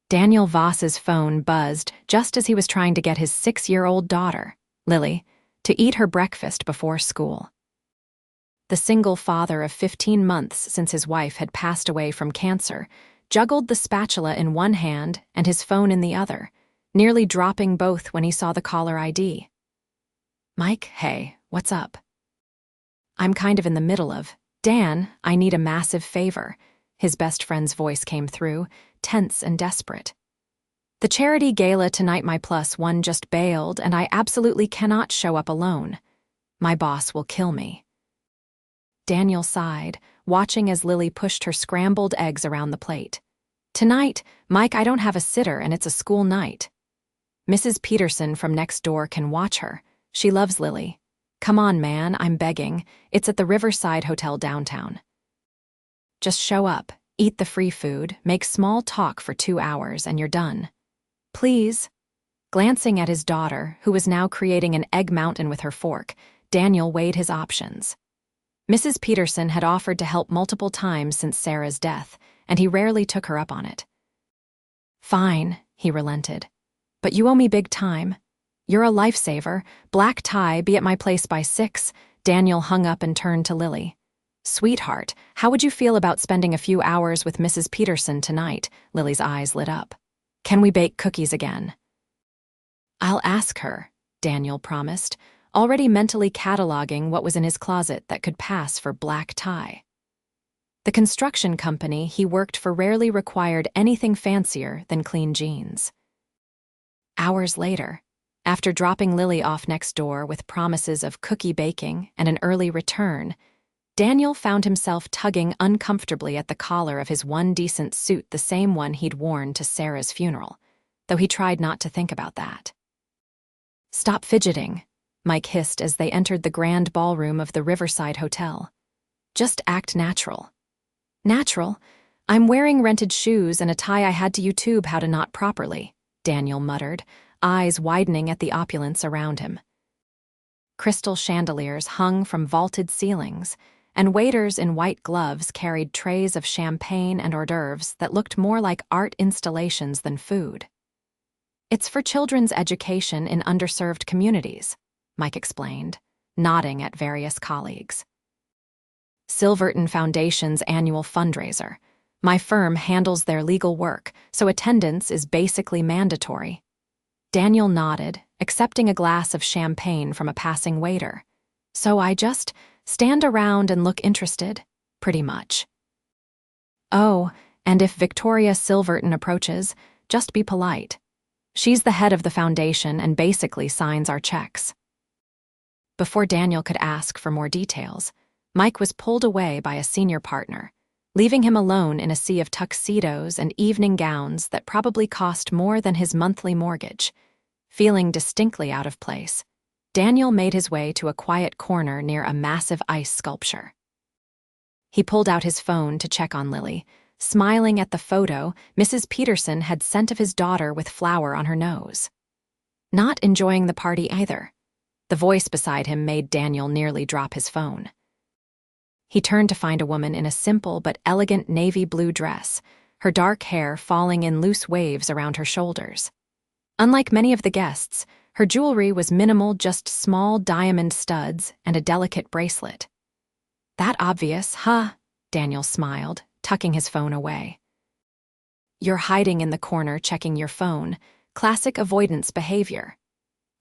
Daniel Voss's phone buzzed just as he was trying to get his 6-year-old daughter, Lily, to eat her breakfast before school. The single father of 15 months since his wife had passed away from cancer juggled the spatula in one hand and his phone in the other, nearly dropping both when he saw the caller ID. "Mike, hey, what's up?" "I'm kind of in the middle of, Dan, I need a massive favor," his best friend's voice came through, tense and desperate. "The charity gala tonight my +1 just bailed and I absolutely cannot show up alone. My boss will kill me." Daniel sighed, watching as Lily pushed her scrambled eggs around the plate. "Tonight, Mike, I don't have a sitter and it's a school night. Mrs. Peterson from next door can watch her. She loves Lily. Come on, man, I'm begging. It's at the Riverside Hotel downtown. Just show up, eat the free food, make small talk for 2 hours, and you're done. Please." Glancing at his daughter, who was now creating an egg mountain with her fork, Daniel weighed his options. Mrs. Peterson had offered to help multiple times since Sarah's death, and he rarely took her up on it. "Fine," he relented. "But you owe me big time. You're a lifesaver. Black tie, be at my place by 6. Daniel hung up and turned to Lily. "Sweetheart, how would you feel about spending a few hours with Mrs. Peterson tonight?" Lily's eyes lit up. "Can we bake cookies again?" "I'll ask her," Daniel promised, already mentally cataloging what was in his closet that could pass for black tie. The construction company he worked for rarely required anything fancier than clean jeans. Hours later, after dropping Lily off next door with promises of cookie baking and an early return, Daniel found himself tugging uncomfortably at the collar of his one decent suit, the same one he'd worn to Sarah's funeral, though he tried not to think about that. "Stop fidgeting," Mike hissed as they entered the grand ballroom of the Riverside Hotel. "Just act natural." "Natural? I'm wearing rented shoes and a tie I had to YouTube how to knot properly," Daniel muttered, eyes widening at the opulence around him. Crystal chandeliers hung from vaulted ceilings, and waiters in white gloves carried trays of champagne and hors d'oeuvres that looked more like art installations than food. "It's for children's education in underserved communities," Mike explained, nodding at various colleagues. "Silverton Foundation's annual fundraiser. My firm handles their legal work, so attendance is basically mandatory." Daniel nodded, accepting a glass of champagne from a passing waiter. "So I just stand around and look interested, pretty much." "Oh, and if Victoria Silverton approaches, just be polite. She's the head of the foundation and basically signs our checks." Before Daniel could ask for more details, Mike was pulled away by a senior partner, leaving him alone in a sea of tuxedos and evening gowns that probably cost more than his monthly mortgage. Feeling distinctly out of place, Daniel made his way to a quiet corner near a massive ice sculpture. He pulled out his phone to check on Lily, smiling at the photo Mrs. Peterson had sent of his daughter with flour on her nose. Not enjoying the party either. The voice beside him made Daniel nearly drop his phone. He turned to find a woman in a simple but elegant navy blue dress, her dark hair falling in loose waves around her shoulders. Unlike many of the guests, her jewelry was minimal, just small diamond studs and a delicate bracelet. "That obvious, huh?" Daniel smiled, tucking his phone away. "You're hiding in the corner checking your phone. Classic avoidance behavior."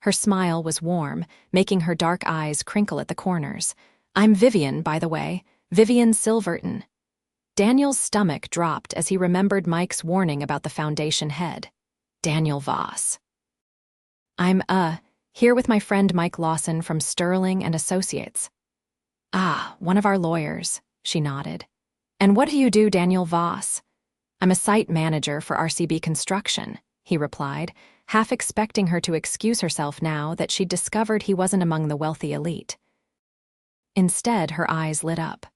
Her smile was warm, making her dark eyes crinkle at the corners. "I'm Vivian, by the way, Vivian Silverton." Daniel's stomach dropped as he remembered Mike's warning about the foundation head, Daniel Voss. "I'm, here with my friend Mike Lawson from Sterling and Associates." "Ah, one of our lawyers," she nodded. "And what do you do, Daniel Voss?" "I'm a site manager for RCB Construction," he replied, half expecting her to excuse herself now that she'd discovered he wasn't among the wealthy elite. Instead, her eyes lit up.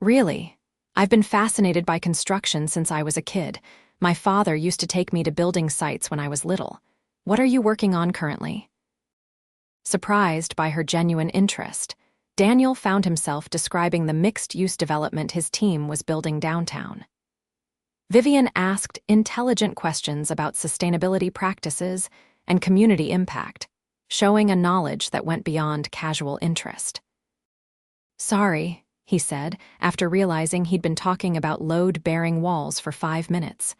"Really? I've been fascinated by construction since I was a kid. My father used to take me to building sites when I was little. What are you working on currently?" Surprised by her genuine interest, Daniel found himself describing the mixed-use development his team was building downtown. Vivian asked intelligent questions about sustainability practices and community impact, showing a knowledge that went beyond casual interest. "Sorry," he said, after realizing he'd been talking about load-bearing walls for 5 minutes.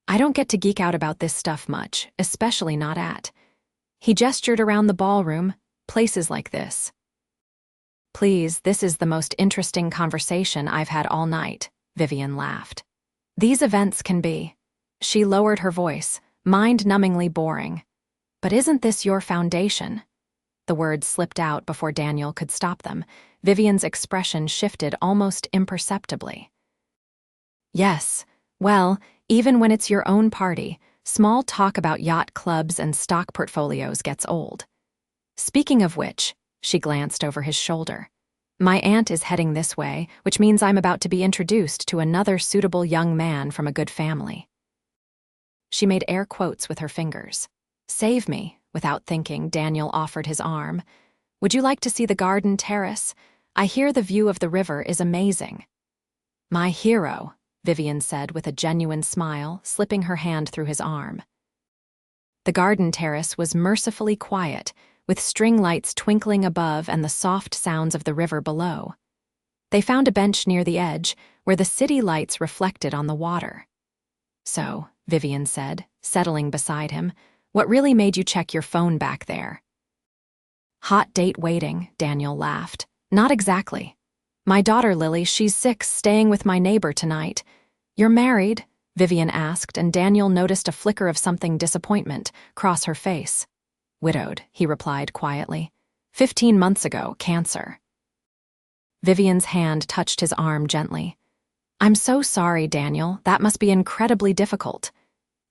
"I don't get to geek out about this stuff much, especially not at." He gestured around the ballroom, places like this. "Please, this is the most interesting conversation I've had all night," Vivian laughed. "These events can be." She lowered her voice, mind-numbingly boring. "But isn't this your foundation?" The words slipped out before Daniel could stop them. Vivian's expression shifted almost imperceptibly. "Yes. Well, even when it's your own party, small talk about yacht clubs and stock portfolios gets old. Speaking of which," she glanced over his shoulder, "my aunt is heading this way, which means I'm about to be introduced to another suitable young man from a good family." She made air quotes with her fingers. "Save me." Without thinking, Daniel offered his arm. "Would you like to see the garden terrace? I hear the view of the river is amazing." "My hero," Vivian said with a genuine smile, slipping her hand through his arm. The garden terrace was mercifully quiet, with string lights twinkling above and the soft sounds of the river below. They found a bench near the edge, where the city lights reflected on the water. "So," Vivian said, settling beside him, "what really made you check your phone back there?" "Hot date waiting," Daniel laughed. "Not exactly. My daughter Lily, she's 6, staying with my neighbor tonight." "You're married?" Vivian asked, and Daniel noticed a flicker of something disappointment cross her face. "Widowed," he replied quietly. 15 months ago, cancer." Vivian's hand touched his arm gently. "I'm so sorry, Daniel. That must be incredibly difficult."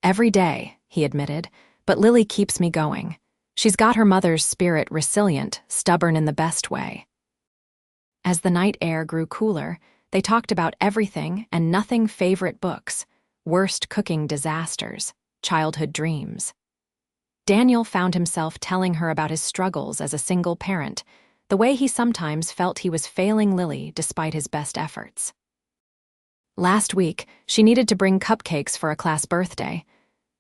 "Every day," he admitted, "but Lily keeps me going. She's got her mother's spirit, resilient, stubborn in the best way." As the night air grew cooler, they talked about everything and nothing: favorite books, worst cooking disasters, childhood dreams. Daniel found himself telling her about his struggles as a single parent, the way he sometimes felt he was failing Lily despite his best efforts. "Last week, she needed to bring cupcakes for a class birthday.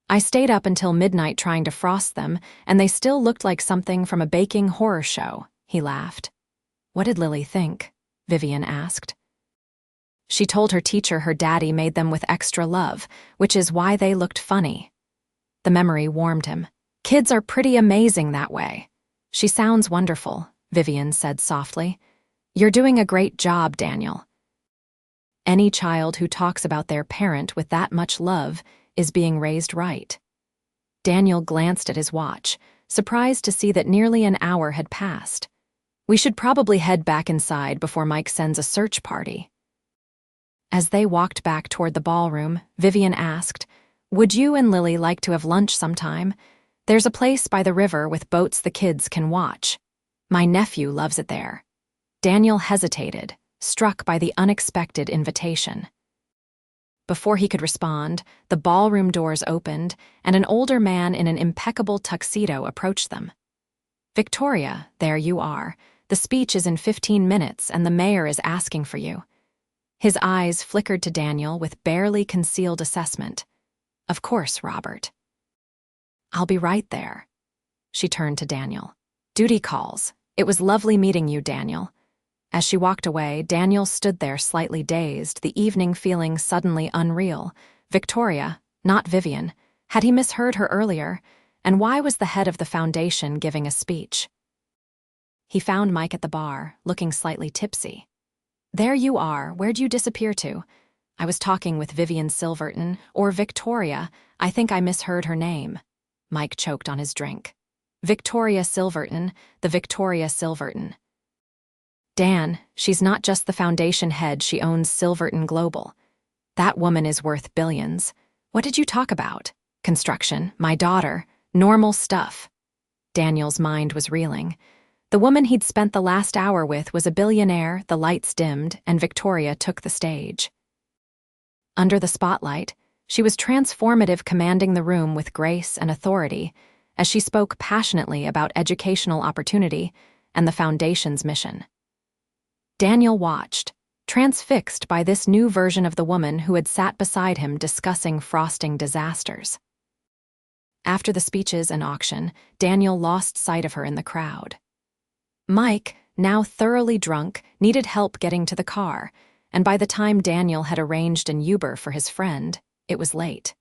I stayed up until midnight trying to frost them, and they still looked like something from a baking horror show," he laughed. "What did Lily think?" Vivian asked. "She told her teacher her daddy made them with extra love, which is why they looked funny." The memory warmed him. "Kids are pretty amazing that way." "She sounds wonderful," Vivian said softly. "You're doing a great job, Daniel." Any child who talks about their parent with that much love is being raised right. Daniel glanced at his watch, surprised to see that nearly an hour had passed. "We should probably head back inside before Mike sends a search party." As they walked back toward the ballroom, Vivian asked, "Would you and Lily like to have lunch sometime? There's a place by the river with boats the kids can watch. My nephew loves it there." Daniel hesitated, struck by the unexpected invitation. Before he could respond, the ballroom doors opened, and an older man in an impeccable tuxedo approached them. "Victoria, there you are. The speech is in 15 minutes, and the mayor is asking for you." His eyes flickered to Daniel with barely concealed assessment. "Of course, Robert." "I'll be right there." She turned to Daniel. "Duty calls. It was lovely meeting you, Daniel." As she walked away, Daniel stood there slightly dazed, the evening feeling suddenly unreal. Victoria, not Vivian. Had he misheard her earlier? And why was the head of the foundation giving a speech? He found Mike at the bar, looking slightly tipsy. "There you are. Where'd you disappear to?" "I was talking with Vivian Silverton, or Victoria. I think I misheard her name." Mike choked on his drink. "Victoria Silverton, the Victoria Silverton." "Dan, she's not just the foundation head, she owns Silverton Global. That woman is worth billions. What did you talk about?" "Construction, my daughter, normal stuff." Daniel's mind was reeling. The woman he'd spent the last hour with was a billionaire, the lights dimmed, and Victoria took the stage. Under the spotlight, she was transformative, commanding the room with grace and authority as she spoke passionately about educational opportunity and the foundation's mission. Daniel watched, transfixed by this new version of the woman who had sat beside him discussing frosting disasters. After the speeches and auction, Daniel lost sight of her in the crowd. Mike, now thoroughly drunk, needed help getting to the car, and by the time Daniel had arranged an Uber for his friend, it was late.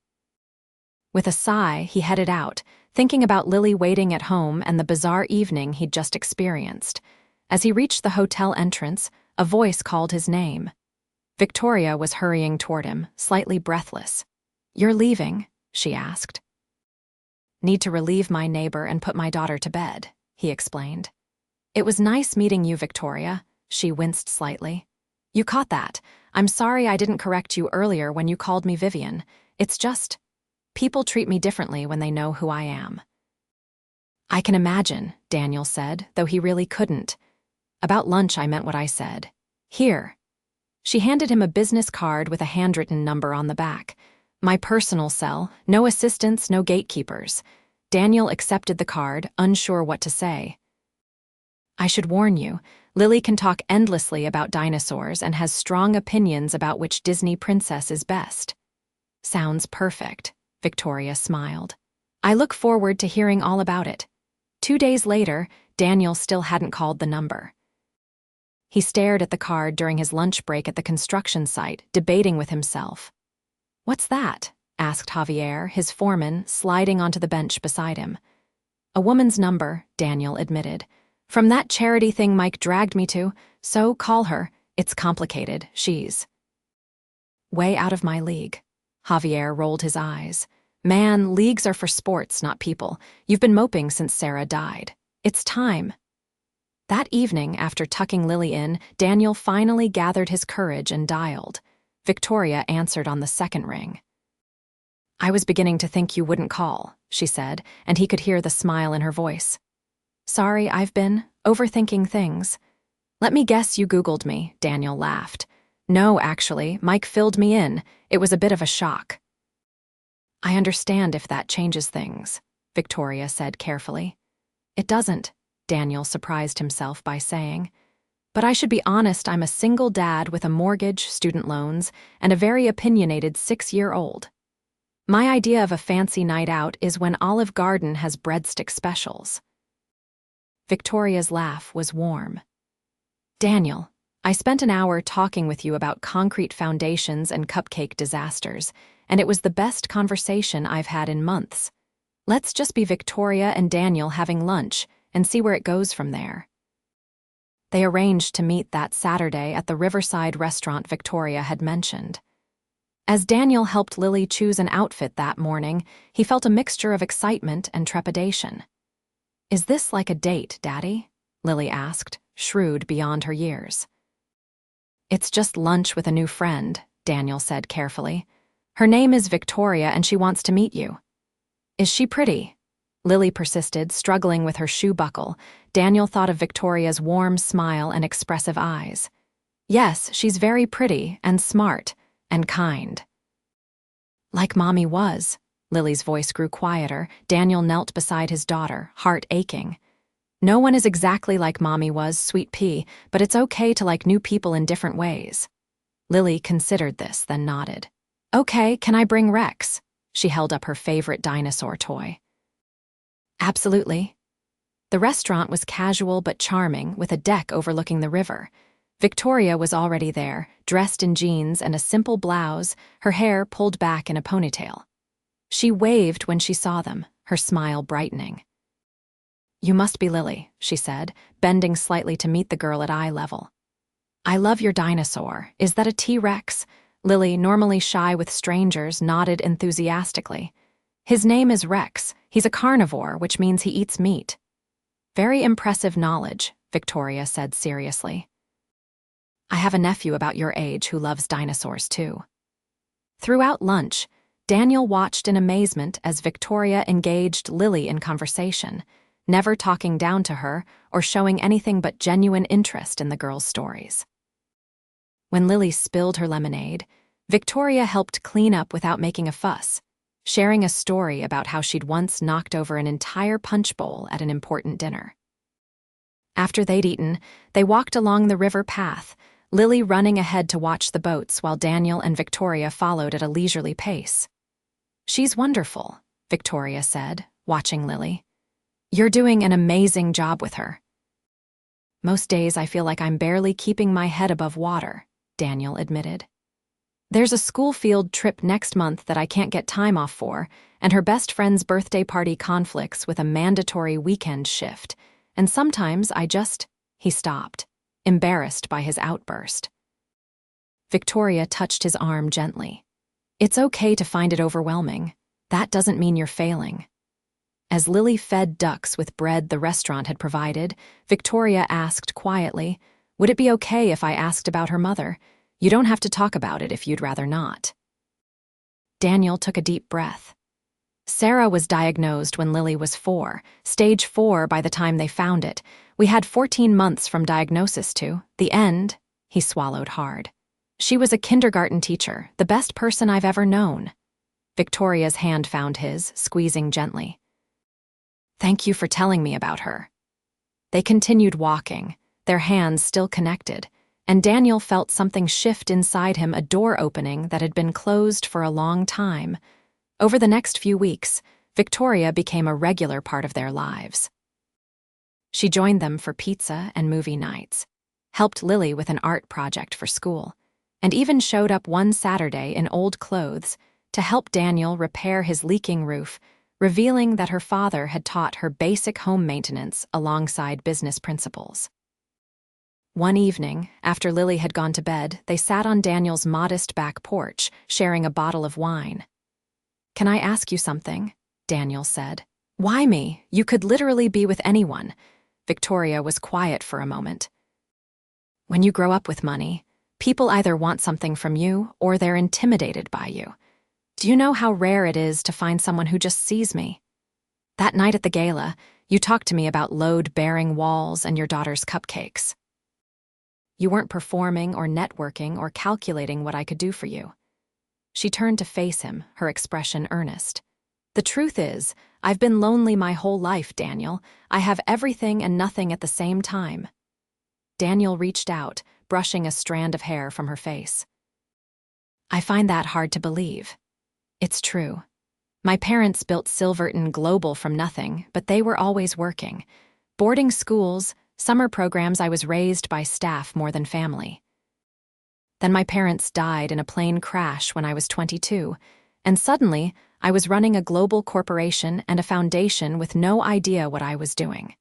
With a sigh, he headed out, thinking about Lily waiting at home and the bizarre evening he'd just experienced. As he reached the hotel entrance, a voice called his name. Victoria was hurrying toward him, slightly breathless. "You're leaving?" she asked. "Need to relieve my neighbor and put my daughter to bed," he explained. "It was nice meeting you, Victoria." She winced slightly. "You caught that. I'm sorry I didn't correct you earlier when you called me Vivian. It's just, people treat me differently when they know who I am." "I can imagine," Daniel said, though he really couldn't. "About lunch I meant what I said. Here." She handed him a business card with a handwritten number on the back. "My personal cell, no assistants, no gatekeepers." Daniel accepted the card, unsure what to say. "I should warn you, Lily can talk endlessly about dinosaurs and has strong opinions about which Disney princess is best." "Sounds perfect," Victoria smiled. "I look forward to hearing all about it." 2 days later, Daniel still hadn't called the number. He stared at the card during his lunch break at the construction site, debating with himself. "What's that?" asked Javier, his foreman, sliding onto the bench beside him. "A woman's number," Daniel admitted. "From that charity thing Mike dragged me to, so call her. It's complicated. She's way out of my league." Javier rolled his eyes. "Man, leagues are for sports, not people. You've been moping since Sarah died. It's time." That evening, after tucking Lily in, Daniel finally gathered his courage and dialed. Victoria answered on the second ring. "I was beginning to think you wouldn't call," she said, and he could hear the smile in her voice. "Sorry, I've been overthinking things." "Let me guess you Googled me," Daniel laughed. "No, actually, Mike filled me in. It was a bit of a shock." "I understand if that changes things," Victoria said carefully. "It doesn't," Daniel surprised himself by saying. "But I should be honest, I'm a single dad with a mortgage, student loans, and a very opinionated 6-year-old. My idea of a fancy night out is when Olive Garden has breadstick specials." Victoria's laugh was warm. "Daniel, I spent an hour talking with you about concrete foundations and cupcake disasters, and it was the best conversation I've had in months. Let's just be Victoria and Daniel having lunch and see where it goes from there." They arranged to meet that Saturday at the Riverside restaurant Victoria had mentioned. As Daniel helped Lily choose an outfit that morning, he felt a mixture of excitement and trepidation. "Is this like a date, Daddy?" Lily asked, shrewd beyond her years. "It's just lunch with a new friend," Daniel said carefully. "Her name is Victoria and she wants to meet you." "Is she pretty?" Lily persisted, struggling with her shoe buckle. Daniel thought of Victoria's warm smile and expressive eyes. "Yes, she's very pretty and smart and kind." "Like Mommy was." Lily's voice grew quieter. Daniel knelt beside his daughter, heart aching. "No one is exactly like Mommy was, sweet pea, but it's okay to like new people in different ways." Lily considered this, then nodded. "Okay, can I bring Rex?" She held up her favorite dinosaur toy. "Absolutely." The restaurant was casual but charming, with a deck overlooking the river. Victoria was already there, dressed in jeans and a simple blouse, her hair pulled back in a ponytail. She waved when she saw them, her smile brightening. "You must be Lily," she said, bending slightly to meet the girl at eye level. "I love your dinosaur. Is that a T-Rex?" Lily, normally shy with strangers, nodded enthusiastically. "His name is Rex. He's a carnivore, which means he eats meat." "Very impressive knowledge," Victoria said seriously. "I have a nephew about your age who loves dinosaurs too." Throughout lunch, Daniel watched in amazement as Victoria engaged Lily in conversation, never talking down to her or showing anything but genuine interest in the girl's stories. When Lily spilled her lemonade, Victoria helped clean up without making a fuss, sharing a story about how she'd once knocked over an entire punch bowl at an important dinner. After they'd eaten, they walked along the river path, Lily running ahead to watch the boats while Daniel and Victoria followed at a leisurely pace. "She's wonderful," Victoria said, watching Lily. "You're doing an amazing job with her." "Most days I feel like I'm barely keeping my head above water," Daniel admitted. "There's a school field trip next month that I can't get time off for, and her best friend's birthday party conflicts with a mandatory weekend shift, and sometimes I just—" He stopped, embarrassed by his outburst. Victoria touched his arm gently. "It's okay to find it overwhelming. That doesn't mean you're failing." As Lily fed ducks with bread the restaurant had provided, Victoria asked quietly, "Would it be okay if I asked about her mother? You don't have to talk about it if you'd rather not." Daniel took a deep breath. "Sarah was diagnosed when Lily was 4, stage 4 by the time they found it. We had 14 months from diagnosis to the end." He swallowed hard. "She was a kindergarten teacher, the best person I've ever known." Victoria's hand found his, squeezing gently. "Thank you for telling me about her." They continued walking, their hands still connected, and Daniel felt something shift inside him, a door opening that had been closed for a long time. Over the next few weeks, Victoria became a regular part of their lives. She joined them for pizza and movie nights, helped Lily with an art project for school, and even showed up one Saturday in old clothes to help Daniel repair his leaking roof, revealing that her father had taught her basic home maintenance alongside business principles. One evening, after Lily had gone to bed, they sat on Daniel's modest back porch, sharing a bottle of wine. "Can I ask you something?" Daniel said. "Why me? You could literally be with anyone." Victoria was quiet for a moment. "When you grow up with money, people either want something from you or they're intimidated by you. Do you know how rare it is to find someone who just sees me? That night at the gala, you talked to me about load-bearing walls and your daughter's cupcakes. You weren't performing or networking or calculating what I could do for you." She turned to face him, her expression earnest. "The truth is, I've been lonely my whole life, Daniel. I have everything and nothing at the same time." Daniel reached out, brushing a strand of hair from her face. "I find that hard to believe. It's true. My parents built Silverton Global from nothing, but they were always working. Boarding schools, summer programs. I was raised by staff more than family. Then my parents died in a plane crash when I was 22, and suddenly I was running a global corporation and a foundation with no idea what I was doing."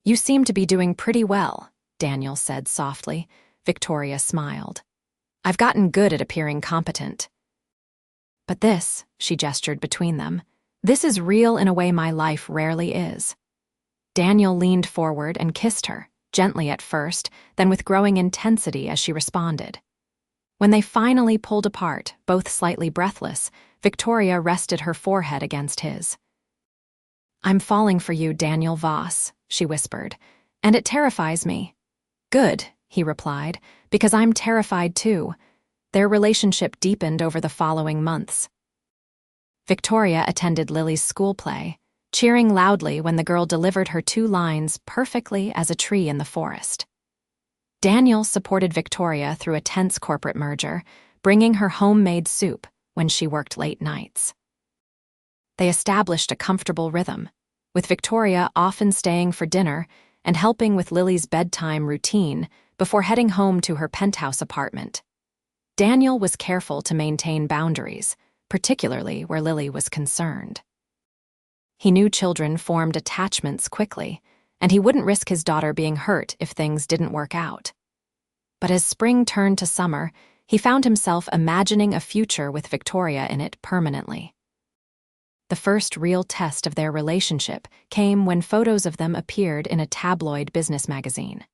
"You seem to be doing pretty well," Daniel said softly. Victoria smiled. "I've gotten good at appearing competent. But this," she gestured between them, "this is real in a way my life rarely is." Daniel leaned forward and kissed her, gently at first, then with growing intensity as she responded. When they finally pulled apart, both slightly breathless, Victoria rested her forehead against his. "I'm falling for you, Daniel Voss," she whispered, "and it terrifies me." "Good," he replied, "because I'm terrified too." Their relationship deepened over the following months. Victoria attended Lily's school play, cheering loudly when the girl delivered her 2 lines perfectly as a tree in the forest. Daniel supported Victoria through a tense corporate merger, bringing her homemade soup when she worked late nights. They established a comfortable rhythm, with Victoria often staying for dinner and helping with Lily's bedtime routine before heading home to her penthouse apartment. Daniel was careful to maintain boundaries, particularly where Lily was concerned. He knew children formed attachments quickly, and he wouldn't risk his daughter being hurt if things didn't work out. But as spring turned to summer, he found himself imagining a future with Victoria in it permanently. The first real test of their relationship came when photos of them appeared in a tabloid business magazine.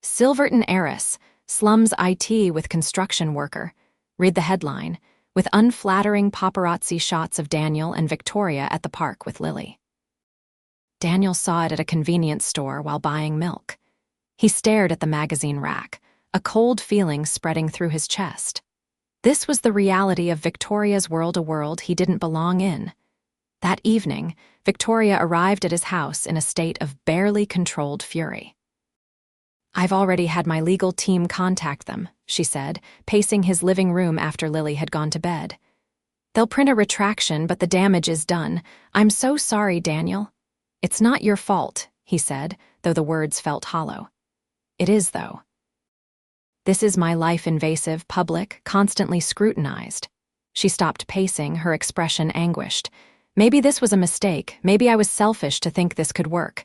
"Silverton heiress, slums IT with construction worker," read the headline, with unflattering paparazzi shots of Daniel and Victoria at the park with Lily. Daniel saw it at a convenience store while buying milk. He stared at the magazine rack, a cold feeling spreading through his chest. This was the reality of Victoria's world, a world he didn't belong in. That evening, Victoria arrived at his house in a state of barely controlled fury. I've already had my legal team contact them, she said, pacing his living room after Lily had gone to bed. They'll print a retraction, but the damage is done. I'm so sorry, Daniel. It's not your fault, he said, though the words felt hollow. It is, though. This is my life, invasive, public, constantly scrutinized. She stopped pacing, her expression anguished. Maybe this was a mistake. Maybe I was selfish to think this could work.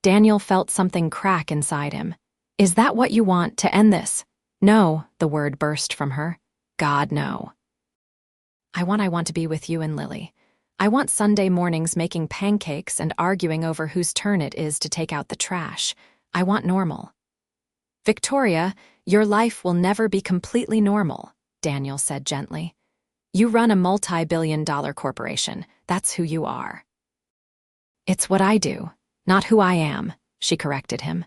Daniel felt something crack inside him. Is that what you want, to end this? No, the word burst from her. God, no. I want to be with you and Lily. I want Sunday mornings making pancakes and arguing over whose turn it is to take out the trash. I want normal. Victoria, your life will never be completely normal, Daniel said gently. You run a multi-billion-dollar corporation. That's who you are. It's what I do, not who I am, she corrected him.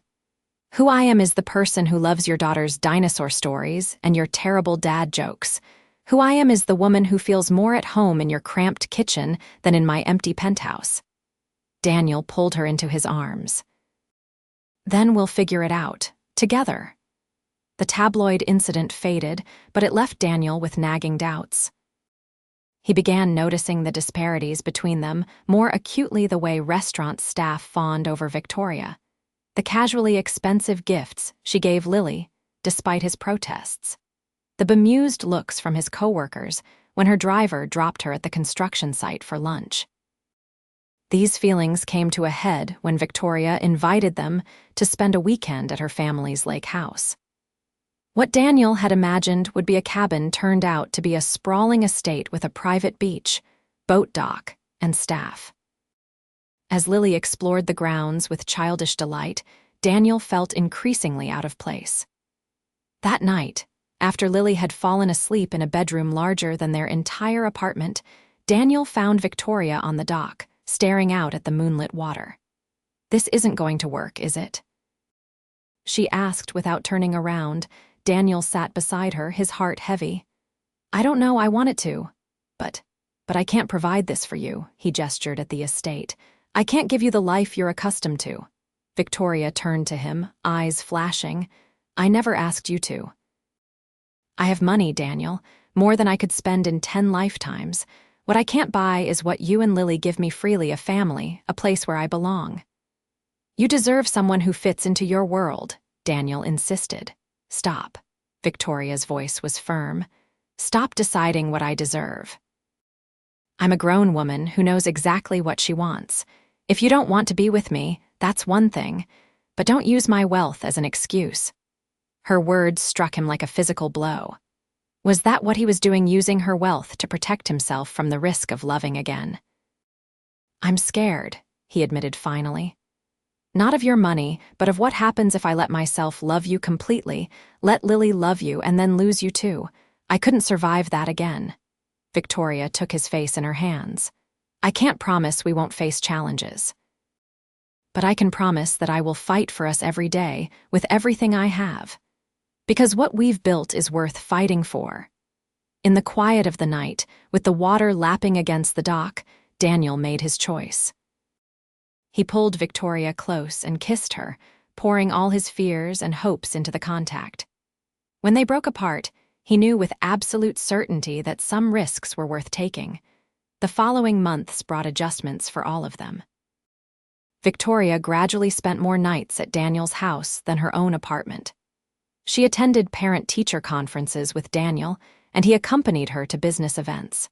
Who I am is the person who loves your daughter's dinosaur stories and your terrible dad jokes. Who I am is the woman who feels more at home in your cramped kitchen than in my empty penthouse. Daniel pulled her into his arms. Then we'll figure it out, together. The tabloid incident faded, but it left Daniel with nagging doubts. He began noticing the disparities between them more acutely, the way restaurant staff fawned over Victoria, the casually expensive gifts she gave Lily, despite his protests, the bemused looks from his coworkers when her driver dropped her at the construction site for lunch. These feelings came to a head when Victoria invited them to spend a weekend at her family's lake house. What Daniel had imagined would be a cabin turned out to be a sprawling estate with a private beach, boat dock, and staff. As Lily explored the grounds with childish delight, Daniel felt increasingly out of place. That night, after Lily had fallen asleep in a bedroom larger than their entire apartment, Daniel found Victoria on the dock, staring out at the moonlit water. This isn't going to work, is it? She asked without turning around. Daniel sat beside her, his heart heavy. I don't know, I want it to. But I can't provide this for you, he gestured at the estate. I can't give you the life you're accustomed to. Victoria turned to him, eyes flashing. I never asked you to. I have money, Daniel, more than I could spend in 10 lifetimes. What I can't buy is what you and Lily give me freely, a family, a place where I belong. You deserve someone who fits into your world, Daniel insisted. Stop. Victoria's voice was firm. Stop deciding what I deserve. I'm a grown woman who knows exactly what she wants. If you don't want to be with me, that's one thing, but don't use my wealth as an excuse. Her words struck him like a physical blow. Was that what he was doing, using her wealth to protect himself from the risk of loving again? I'm scared, he admitted finally. Not of your money, but of what happens if I let myself love you completely, let Lily love you, and then lose you too. I couldn't survive that again. Victoria took his face in her hands. I can't promise we won't face challenges. But I can promise that I will fight for us every day, with everything I have. Because what we've built is worth fighting for. In the quiet of the night, with the water lapping against the dock, Daniel made his choice. He pulled Victoria close and kissed her, pouring all his fears and hopes into the contact. When they broke apart, he knew with absolute certainty that some risks were worth taking. The following months brought adjustments for all of them. Victoria gradually spent more nights at Daniel's house than her own apartment. She attended parent-teacher conferences with Daniel, and he accompanied her to business events.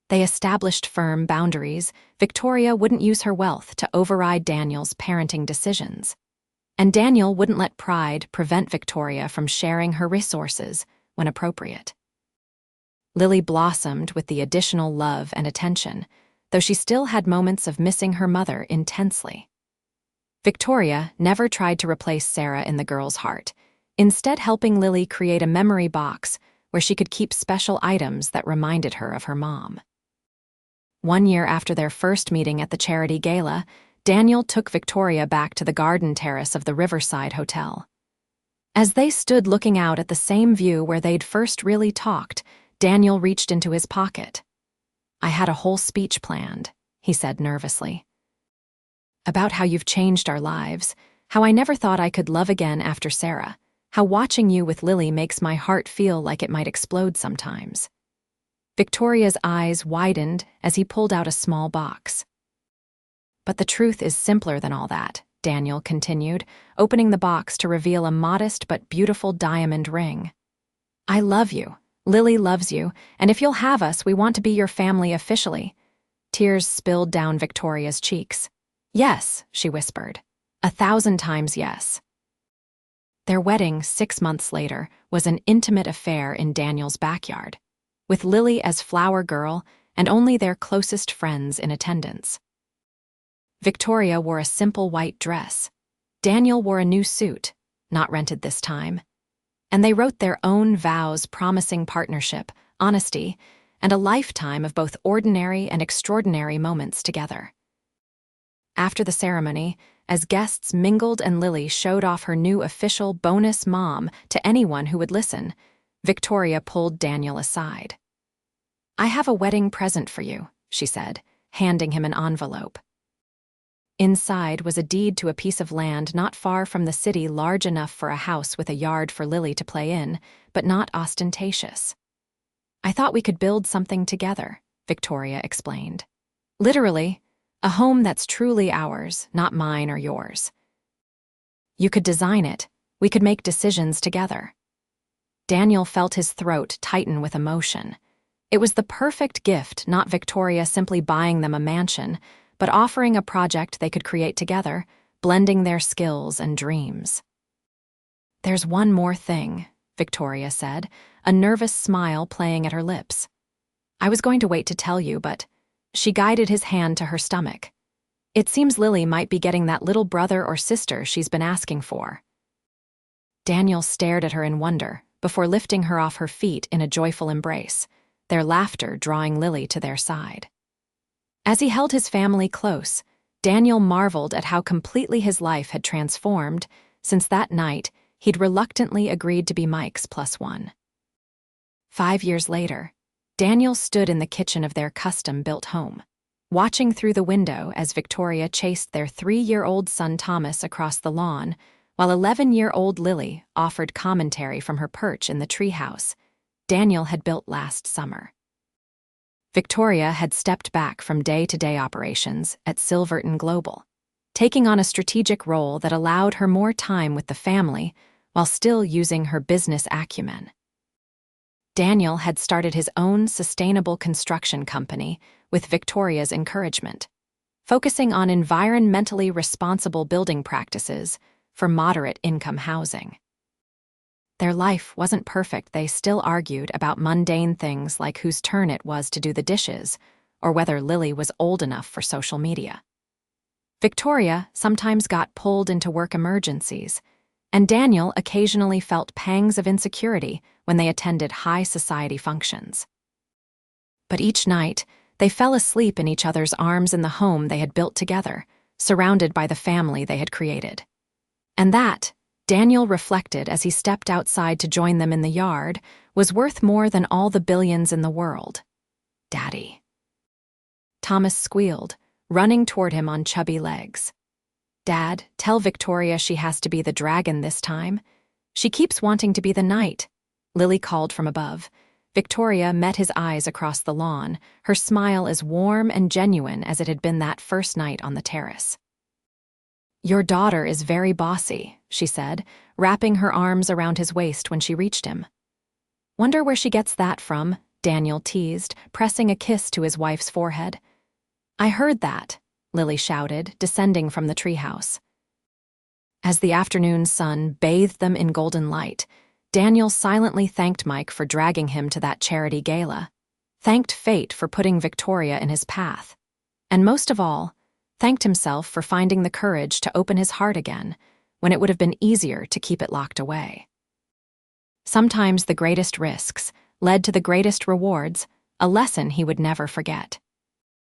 They established firm boundaries. Victoria wouldn't use her wealth to override Daniel's parenting decisions. And Daniel wouldn't let pride prevent Victoria from sharing her resources when appropriate. Lily blossomed with the additional love and attention, though she still had moments of missing her mother intensely. Victoria never tried to replace Sarah in the girl's heart, instead helping Lily create a memory box where she could keep special items that reminded her of her mom. 1 year after their first meeting at the charity gala, Daniel took Victoria back to the garden terrace of the Riverside Hotel. As they stood looking out at the same view where they'd first really talked, Daniel reached into his pocket. I had a whole speech planned, he said nervously. About how you've changed our lives, How I never thought I could love again after Sarah. How watching you with Lily makes my heart feel like it might explode sometimes." Victoria's eyes widened as he pulled out a small box. "But the truth is simpler than all that," Daniel continued, opening the box to reveal a modest but beautiful diamond ring. "I love you. Lily loves you, and if you'll have us, we want to be your family officially." Tears spilled down Victoria's cheeks. "Yes," she whispered. 1,000 times yes. Their wedding, 6 months later, was an intimate affair in Daniel's backyard, with Lily as flower girl and only their closest friends in attendance. Victoria wore a simple white dress. Daniel wore a new suit, not rented this time. And they wrote their own vows promising partnership, honesty, and a lifetime of both ordinary and extraordinary moments together. After the ceremony, as guests mingled and Lily showed off her new official bonus mom to anyone who would listen, Victoria pulled Daniel aside. "I have a wedding present for you," she said, handing him an envelope. Inside was a deed to a piece of land not far from the city, large enough for a house with a yard for Lily to play in, but not ostentatious. "I thought we could build something together," Victoria explained. "Literally, a home that's truly ours, not mine or yours. You could design it. We could make decisions together." Daniel felt his throat tighten with emotion. It was the perfect gift, not Victoria simply buying them a mansion, but offering a project they could create together, blending their skills and dreams. "There's one more thing," Victoria said, a nervous smile playing at her lips. "I was going to wait to tell you, but..." She guided his hand to her stomach. "It seems Lily might be getting that little brother or sister she's been asking for." Daniel stared at her in wonder, before lifting her off her feet in a joyful embrace, their laughter drawing Lily to their side. As he held his family close, Daniel marveled at how completely his life had transformed since that night he'd reluctantly agreed to be Mike's +1. 5 years later, Daniel stood in the kitchen of their custom-built home, watching through the window as Victoria chased their 3-year-old son Thomas across the lawn, while 11-year-old Lily offered commentary from her perch in the treehouse Daniel had built last summer. Victoria had stepped back from day-to-day operations at Silverton Global, taking on a strategic role that allowed her more time with the family while still using her business acumen. Daniel had started his own sustainable construction company with Victoria's encouragement, focusing on environmentally responsible building practices for moderate-income housing. Their life wasn't perfect. They still argued about mundane things like whose turn it was to do the dishes or whether Lily was old enough for social media. Victoria sometimes got pulled into work emergencies, and Daniel occasionally felt pangs of insecurity when they attended high society functions. But each night, they fell asleep in each other's arms in the home they had built together, surrounded by the family they had created. And that, Daniel reflected as he stepped outside to join them in the yard, was worth more than all the billions in the world. "Daddy." Thomas squealed, running toward him on chubby legs. "Dad, tell Victoria she has to be the dragon this time. She keeps wanting to be the knight," Lily called from above. Victoria met his eyes across the lawn, her smile as warm and genuine as it had been that first night on the terrace. "Your daughter is very bossy," she said, wrapping her arms around his waist when she reached him. "Wonder where she gets that from," Daniel teased, pressing a kiss to his wife's forehead. "I heard that," Lily shouted, descending from the treehouse. As the afternoon sun bathed them in golden light, Daniel silently thanked Mike for dragging him to that charity gala, thanked fate for putting Victoria in his path, and most of all, thanked himself for finding the courage to open his heart again when it would have been easier to keep it locked away. Sometimes the greatest risks led to the greatest rewards, a lesson he would never forget.